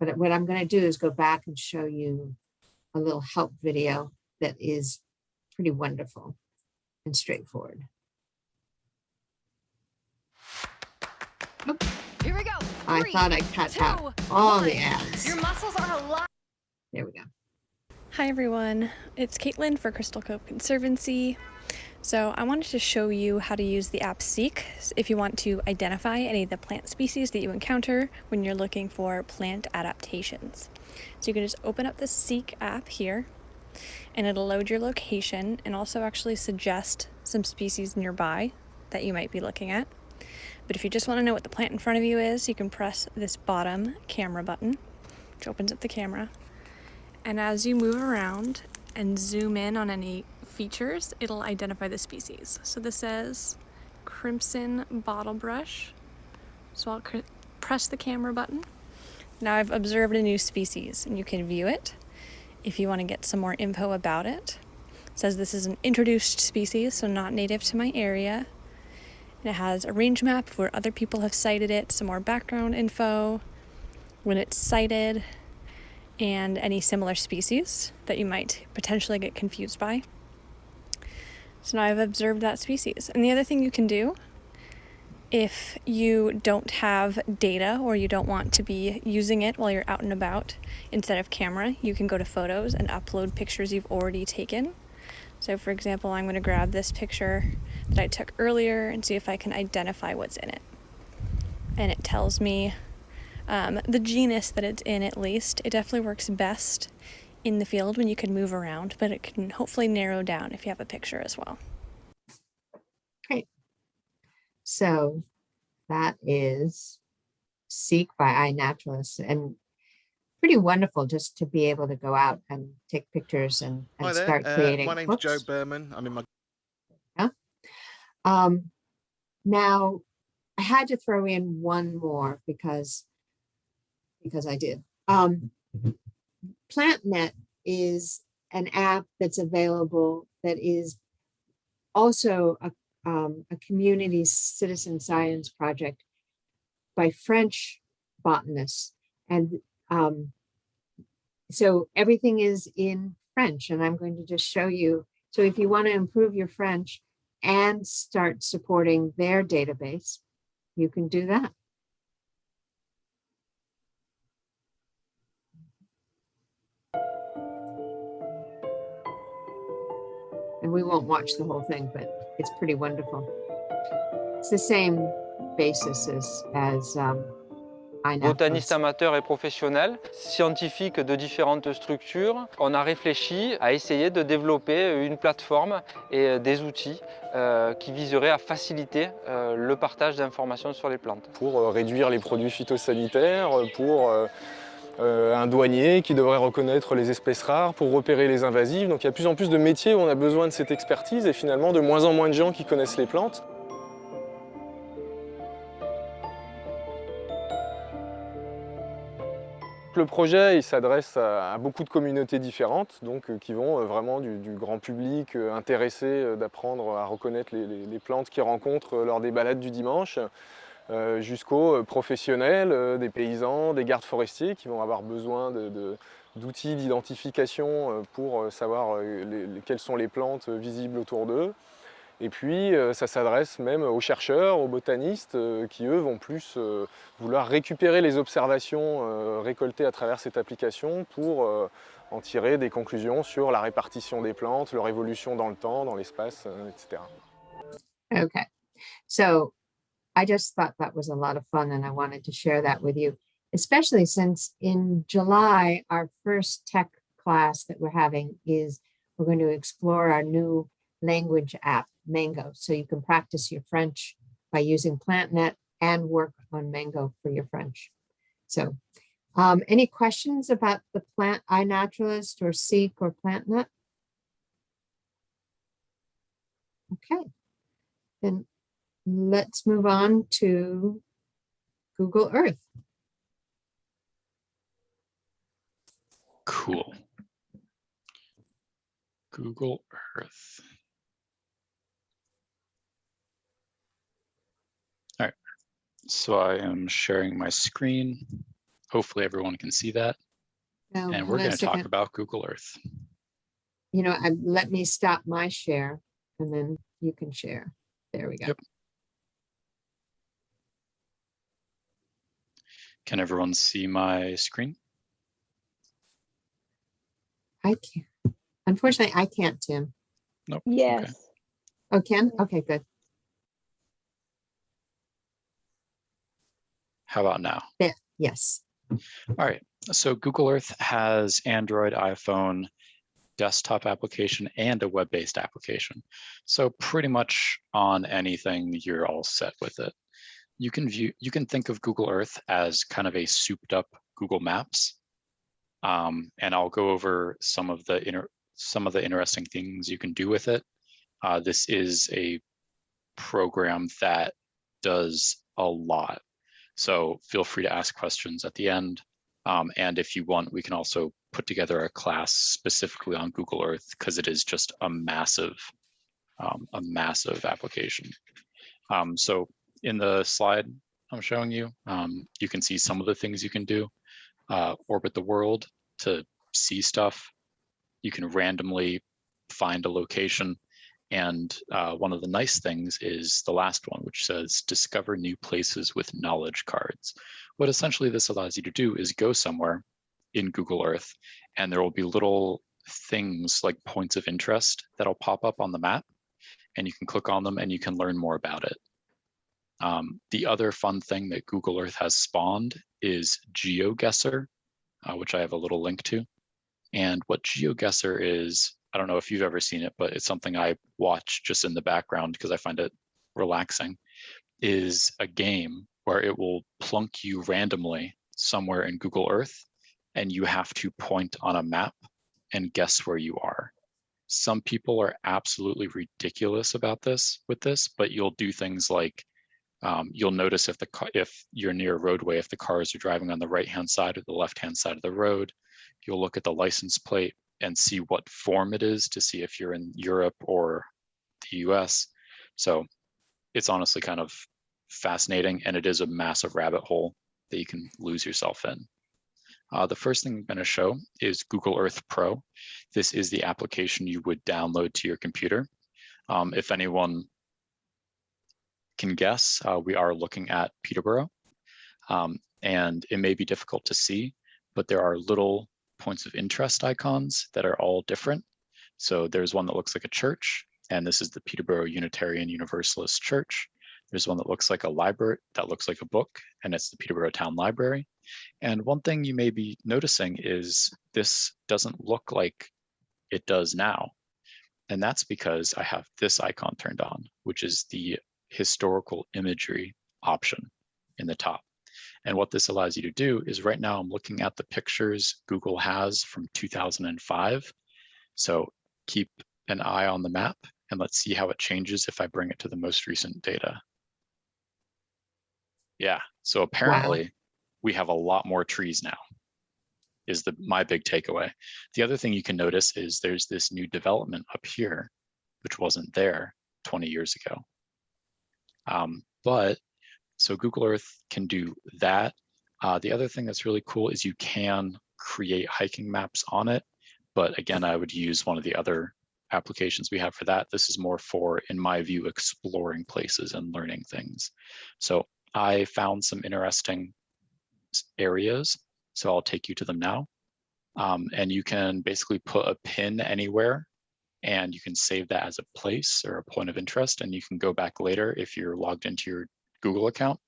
But what I'm going to do is go back and show you a little help video that is pretty wonderful and straightforward. Oops. Here we go. I thought I cut out all the ads. Your muscles are alive. There we go. Hi everyone, it's Caitlin for Crystal Cove Conservancy. So I wanted to show you how to use the app Seek if you want to identify any of the plant species that you encounter when you're looking for plant adaptations. So you can just open up the Seek app here and it'll load your location and also actually suggest some species nearby that you might be looking at. But if you just want to know what the plant in front of you is, you can press this bottom camera button, which opens up the camera. And as you move around and zoom in on any features, it'll identify the species. So this says crimson bottle brush. So I'll press the camera button. Now I've observed a new species and you can view it if you want to get some more info about it. It says this is an introduced species, so not native to my area. And it has a range map of where other people have cited it, some more background info, when it's cited, and any similar species that you might potentially get confused by. So now I've observed that species. And the other thing you can do, if you don't have data or you don't want to be using it while you're out and about, instead of camera, you can go to photos and upload pictures you've already taken. So for example, I'm going to grab this picture that I took earlier and see if I can identify what's in it. And it tells me the genus that it's in, at least. It definitely works best in the field when you can move around, but it can hopefully narrow down if you have a picture as well. Great. So that is Seek by iNaturalist, and pretty wonderful just to be able to go out and take pictures and Hi there. start creating. My name's Joe Berman. I'm in my. Now I had to throw in one more because I did. PlantNet is an app that's available that is also a community citizen science project by French botanists. And so everything is in French, and I'm going to just show you. So if you want to improve your French and start supporting their database, you can do that. And we won't watch the whole thing, but it's pretty wonderful. It's the same basis as Botaniste amateur et professionnel, scientifique de différentes structures, on a réfléchi à essayer de développer une plateforme et des outils qui viseraient à faciliter le partage d'informations sur les plantes. Pour réduire les produits phytosanitaires, pour un douanier qui devrait reconnaître les espèces rares, pour repérer les invasives. Donc il y a de plus en plus de métiers où on a besoin de cette expertise et finalement de moins en moins de gens qui connaissent les plantes. Le projet il s'adresse à beaucoup de communautés différentes, donc qui vont vraiment du grand public intéressé d'apprendre à reconnaître les plantes qu'ils rencontrent lors des balades du dimanche, jusqu'aux professionnels, des paysans, des gardes forestiers qui vont avoir besoin d'outils d'identification pour savoir quelles sont les plantes visibles autour d'eux. Et puis ça s'adresse même aux chercheurs, aux botanistes qui eux vont plus vouloir récupérer les observations récoltées à travers cette application pour en tirer des conclusions sur la répartition des plantes, leur évolution dans le temps, dans l'espace, etc. Okay, so I just thought that was a lot of fun and I wanted to share that with you, especially since in July, our first tech class that we're having is we're going to explore our new language app, Mango. So you can practice your French by using PlantNet and work on Mango for your French. So any questions about the plant iNaturalist or Seek or PlantNet? Okay, then let's move on to Google Earth. Cool. Google Earth. All right, so I am sharing my screen. Hopefully everyone can see that. And we're going to talk about Google Earth. let me stop my share and then you can share. There we go. Yep. Can everyone see my screen? I can't. Unfortunately, I can't, Tim. Nope. Yes. Okay. Oh, Ken? Okay, good. How about now? There. Yes. All right. So Google Earth has Android, iPhone, desktop application, and a web-based application. So pretty much on anything, you're all set with it. You can think of Google Earth as kind of a souped up Google Maps. And I'll go over some of the interesting things you can do with it. This is a program that does a lot. So feel free to ask questions at the end. And if you want, we can also put together a class specifically on Google Earth because it is just a massive application. So in the slide I'm showing you, you can see some of the things you can do. Orbit the world to see stuff. You can randomly find a location. And one of the nice things is the last one, which says discover new places with knowledge cards. What essentially this allows you to do is go somewhere in Google Earth, and there will be little things like points of interest that'll pop up on the map, and you can click on them and you can learn more about it. The other fun thing that Google Earth has spawned is GeoGuessr, which I have a little link to. And what GeoGuessr is, I don't know if you've ever seen it, but it's something I watch just in the background because I find it relaxing, is a game where it will plunk you randomly somewhere in Google Earth, and you have to point on a map and guess where you are. Some people are absolutely ridiculous about this, but you'll do things like you'll notice if you're near a roadway, if the cars are driving on the right-hand side or the left-hand side of the road, you'll look at the license plate and see what form it is to see if you're in Europe or the US. So it's honestly kind of fascinating, and it is a massive rabbit hole that you can lose yourself in. The first thing I'm going to show is Google Earth Pro. This is the application you would download to your computer. If anyone can guess, we are looking at Peterborough, and it may be difficult to see, but there are little points of interest icons that are all different. So there's one that looks like a church, and this is the Peterborough Unitarian Universalist Church. There's one that looks like a library, that looks like a book, and it's the Peterborough Town Library. And one thing you may be noticing is this doesn't look like it does now. And that's because I have this icon turned on, which is the historical imagery option in the top. And what this allows you to do is right now I'm looking at the pictures Google has from 2005. So keep an eye on the map and let's see how it changes if I bring it to the most recent data. Yeah, so apparently we have a lot more trees now, is my big takeaway. The other thing you can notice is there's this new development up here, which wasn't there 20 years ago. So Google Earth can do that. The other thing that's really cool is you can create hiking maps on it. But again, I would use one of the other applications we have for that. This is more for, in my view, exploring places and learning things. So I found some interesting areas, so I'll take you to them now. And you can basically put a pin anywhere, and you can save that as a place or a point of interest, and you can go back later if you're logged into your Google account,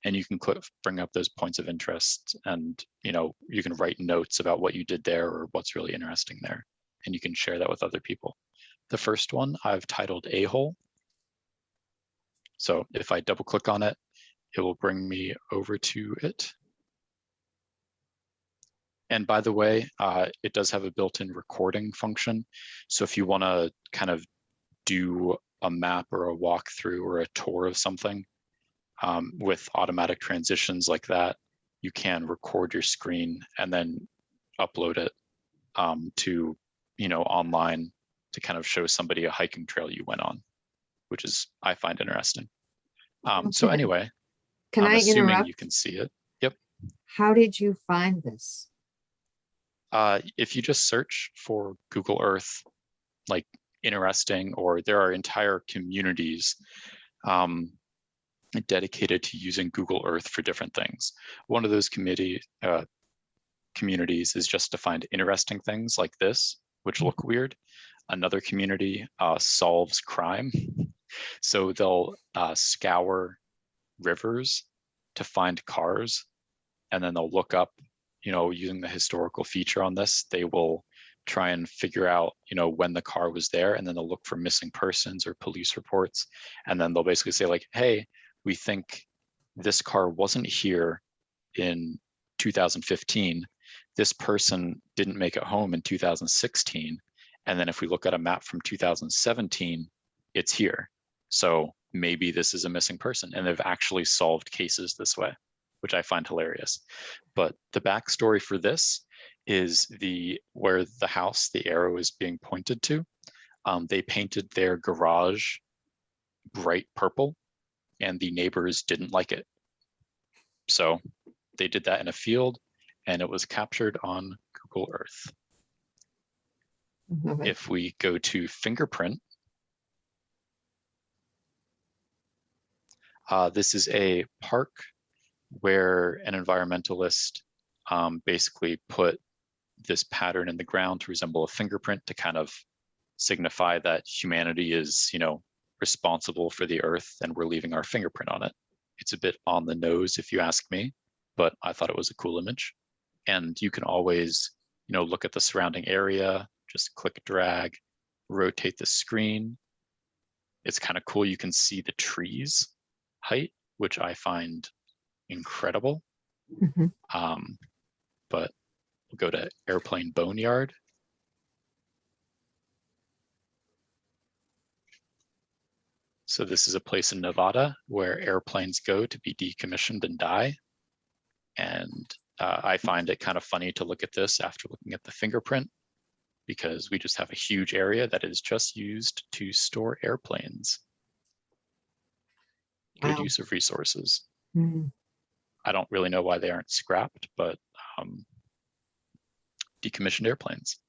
and you can bring up those points of interest, and you can write notes about what you did there or what's really interesting there, and you can share that with other people. The first one I've titled A-hole. So if I double click on it, it will bring me over to it. And by the way, it does have a built-in recording function. So if you want to kind of do a map or a walkthrough or a tour of something with automatic transitions like that, you can record your screen and then upload it to online to kind of show somebody a hiking trail you went on, which is, I find interesting. So anyway, can I assuming interrupt? you can see it. Yep. How did you find this? If you just search for Google Earth like interesting, or there are entire communities dedicated to using Google Earth for different things. One of those communities is just to find interesting things like this, which look weird. Another community solves crime. So they'll scour rivers to find cars, and then they'll look up, using the historical feature on this, they will try and figure out, when the car was there, and then they'll look for missing persons or police reports. And then they'll basically say like, hey, we think this car wasn't here in 2015. This person didn't make it home in 2016. And then if we look at a map from 2017, it's here. So maybe this is a missing person. And they've actually solved cases this way, which I find hilarious. But the backstory for this is where the house, the arrow is being pointed to. They painted their garage bright purple, and the neighbors didn't like it. So they did that in a field, and it was captured on Google Earth. Okay. If we go to fingerprint, this is a park where an environmentalist basically put this pattern in the ground to resemble a fingerprint to kind of signify that humanity is, responsible for the earth and we're leaving our fingerprint on it. It's a bit on the nose if you ask me, but I thought it was a cool image. And you can always, look at the surrounding area, just click, drag, rotate the screen. It's kind of cool. You can see the trees height, which I find incredible. But we'll go to Airplane Boneyard. So this is a place in Nevada where airplanes go to be decommissioned and die. And I find it kind of funny to look at this after looking at the fingerprint, because we just have a huge area that is just used to store airplanes. Good use of resources. I don't really know why they aren't scrapped, but decommissioned airplanes.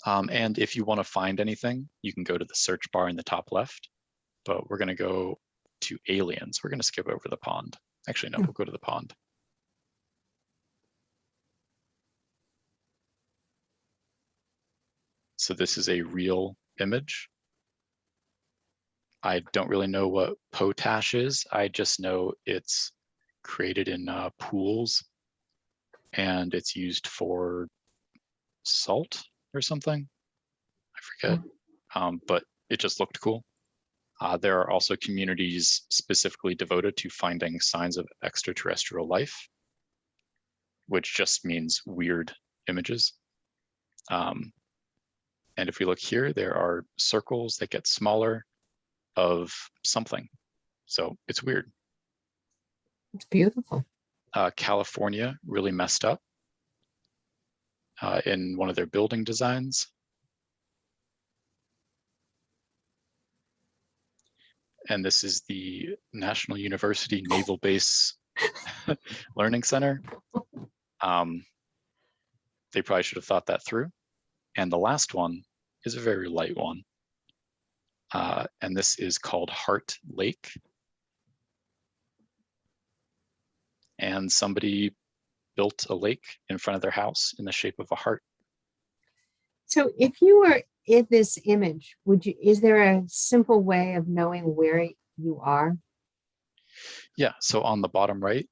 And if you want to find anything, you can go to the search bar in the top left, but we're going to go to aliens. We're going to skip over the pond. Actually, no, we'll go to the pond. So this is a real image. I don't really know what potash is. I just know it's created in pools, and it's used for salt or something. I forget, but it just looked cool. There are also communities specifically devoted to finding signs of extraterrestrial life, which just means weird images. And if we look here, there are circles that get smaller of something. So it's weird. It's beautiful. California really messed up in one of their building designs. And this is the National University Naval Base Learning Center. They probably should have thought that through. And the last one is a very light one. And this is called Heart Lake. And somebody built a lake in front of their house in the shape of a heart. So if you were in this image, is there a simple way of knowing where you are? Yeah, so on the bottom right,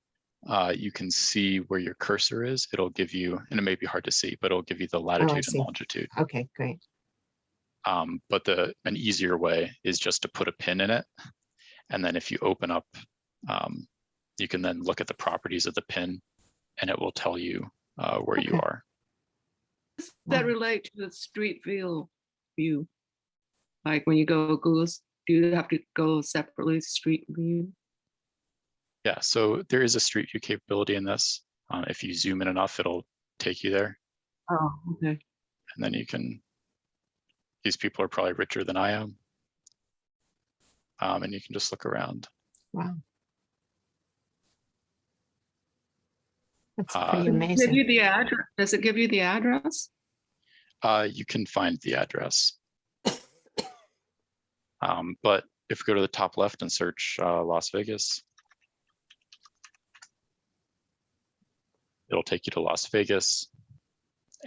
you can see where your cursor is. It'll give you, and it may be hard to see, but it'll give you the latitude and longitude. Okay, great. But an easier way is just to put a pin in it. And then if you open up, you can then look at the properties of the pin, and it will tell you where you are. Does that relate to the street view? Like when you go Google, do you have to go separately street view? Yeah, so there is a street view capability in this. If you zoom in enough, it'll take you there. Oh, okay. And then you can, these people are probably richer than I am. And you can just look around. Wow. That's pretty amazing. Does it give you the address? Does it give you the address? You can find the address. But if you go to the top left and search Las Vegas, it'll take you to Las Vegas.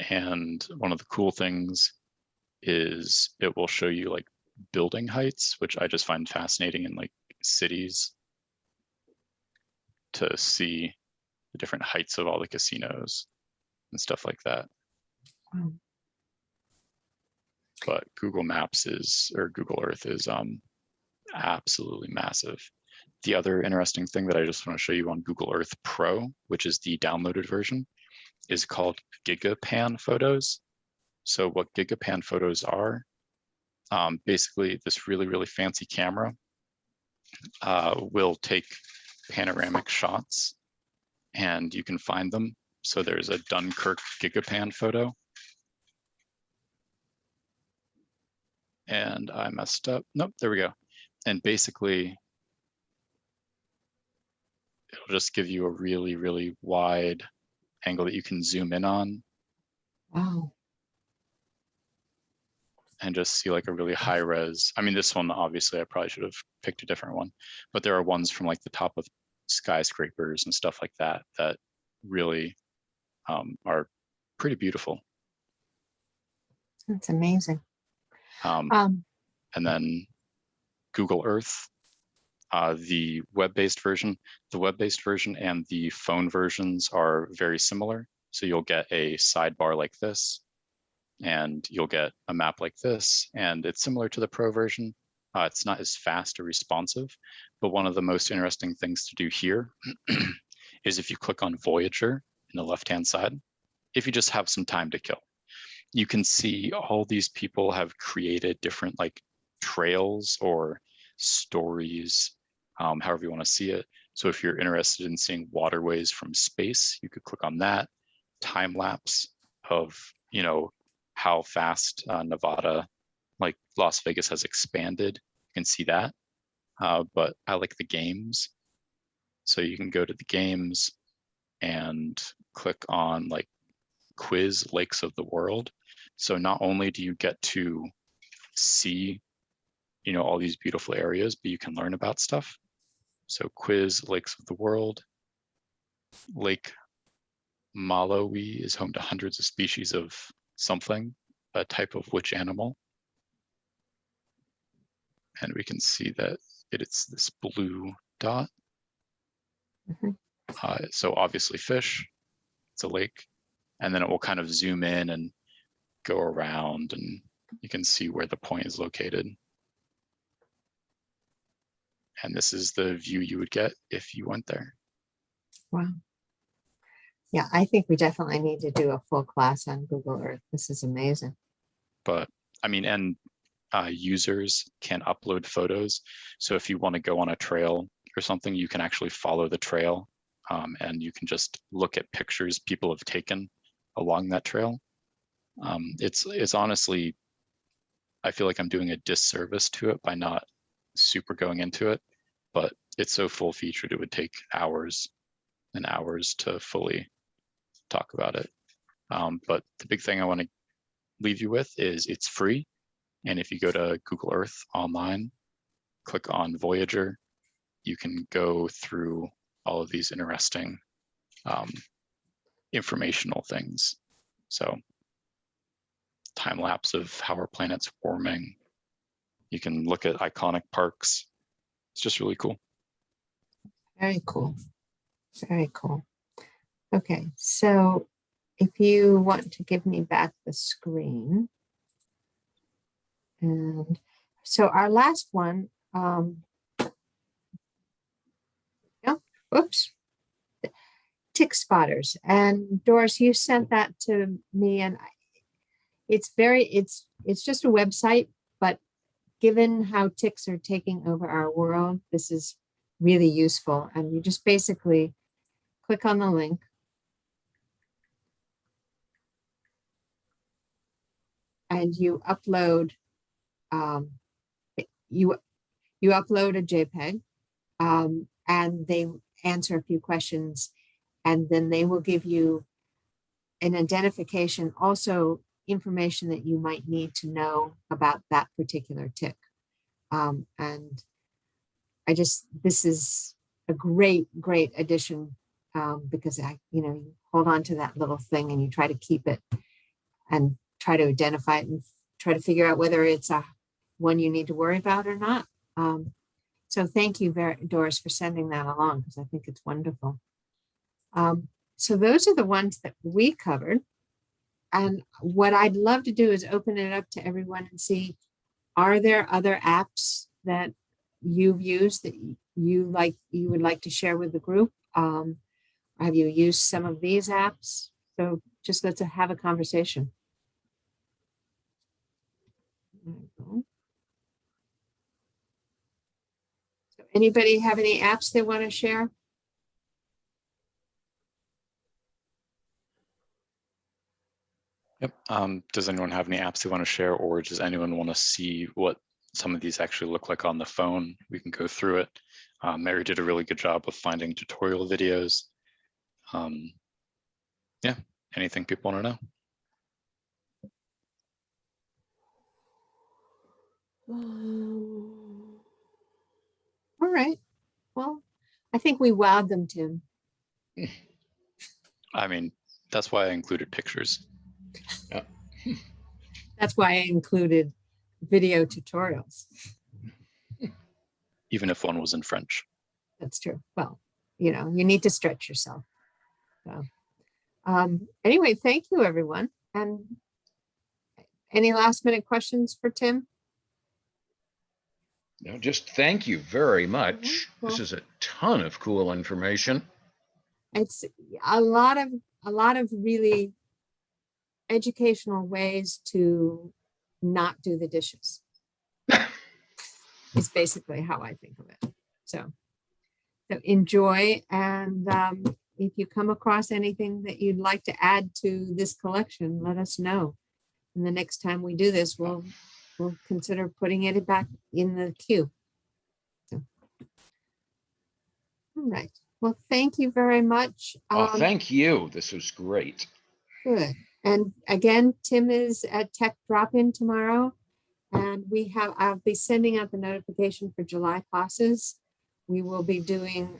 And one of the cool things is it will show you like building heights, which I just find fascinating in like cities, to see the different heights of all the casinos and stuff like that. Wow. But Google Maps is, or Google Earth is absolutely massive. The other interesting thing that I just want to show you on Google Earth Pro, which is the downloaded version, is called GigaPan photos. So what GigaPan photos are, basically this really, really fancy camera will take panoramic shots, and you can find them. So there's a Dunkirk GigaPan photo. And I messed up. Nope, there we go. And basically, it'll just give you a really, really wide angle that you can zoom in on. Wow. And just see like a really high res. I mean, this one, obviously, I probably should have picked a different one, but there are ones from like the top of skyscrapers and stuff like that that really are pretty beautiful. That's amazing. And then Google Earth, the web-based version and the phone versions are very similar. So you'll get a sidebar like this, and you'll get a map like this, and it's similar to the Pro version. It's not as fast or responsive, but one of the most interesting things to do here is if you click on Voyager in the left-hand side, if you just have some time to kill, you can see all these people have created different like trails or stories, however you want to see it. So if you're interested in seeing waterways from space, you could click on that. Time lapse of, you know, how fast Nevada, like Las Vegas, has expanded. You can see that. But I like the games. So you can go to the games and click on like quiz lakes of the world. So not only do you get to see, you know, all these beautiful areas, but you can learn about stuff. So quiz lakes of the world. Lake Malawi is home to hundreds of species of something, a type of which animal. And we can see that it's this blue dot. So obviously fish, it's a lake. And then it will kind of zoom in and go around, and you can see where the point is located. And this is the view you would get if you went there. Wow. Yeah, I think we definitely need to do a full class on Google Earth. This is amazing. But I mean, and users can upload photos. So if you want to go on a trail or something, you can actually follow the trail, and you can just look at pictures people have taken along that trail. It's honestly, I feel like I'm doing a disservice to it by not super going into it, but it's so full featured, it would take hours and hours to fully talk about it. But the big thing I want to leave you with is it's free. And if you go to Google Earth online, click on Voyager, you can go through all of these interesting informational things. So time lapse of how our planet's warming. You can look at iconic parks. It's just really cool. Very cool. Very cool. Okay, so if you want to give me back the screen. And so our last one, oops, tick spotters. And Doris, you sent that to me, and it's just a website, but given how ticks are taking over our world, this is really useful. And you just basically click on the link. And you upload, you upload a JPEG, and they answer a few questions, and then they will give you an identification, also information that you might need to know about that particular tick. And this is a great addition, because you hold on to that little thing and you try to keep it and try to identify it and try to figure out whether it's a one you need to worry about or not. So thank you, Doris, for sending that along, because I think it's wonderful. So those are the ones that we covered. And what I'd love to do is open it up to everyone and see, are there other apps that you've used that you would like to share with the group? Have you used some of these apps? So just let's have a conversation. So anybody have any apps they want to share? Yep. Does anyone have any apps they want to share, or does anyone want to see what some of these actually look like on the phone? We can go through it. Mary did a really good job of finding tutorial videos. Yeah, anything people want to know? All right. Well, I think we wowed them, Tim. I mean, that's why I included pictures. That's why I included video tutorials. Even if one was in French. That's true. Well, you need to stretch yourself. So, anyway, thank you, everyone. And any last minute questions for Tim? No, just thank you very much. Well, this is a ton of cool information. It's a lot of really educational ways to not do the dishes. Is basically how I think of it. So enjoy, and if you come across anything that you'd like to add to this collection, let us know. And the next time we do this, we'll consider putting it back in the queue. So, all right. Well, thank you very much. Thank you. This was great. Good. And again, Tim is at Tech Drop-In tomorrow. And I'll be sending out the notification for July classes. We will be doing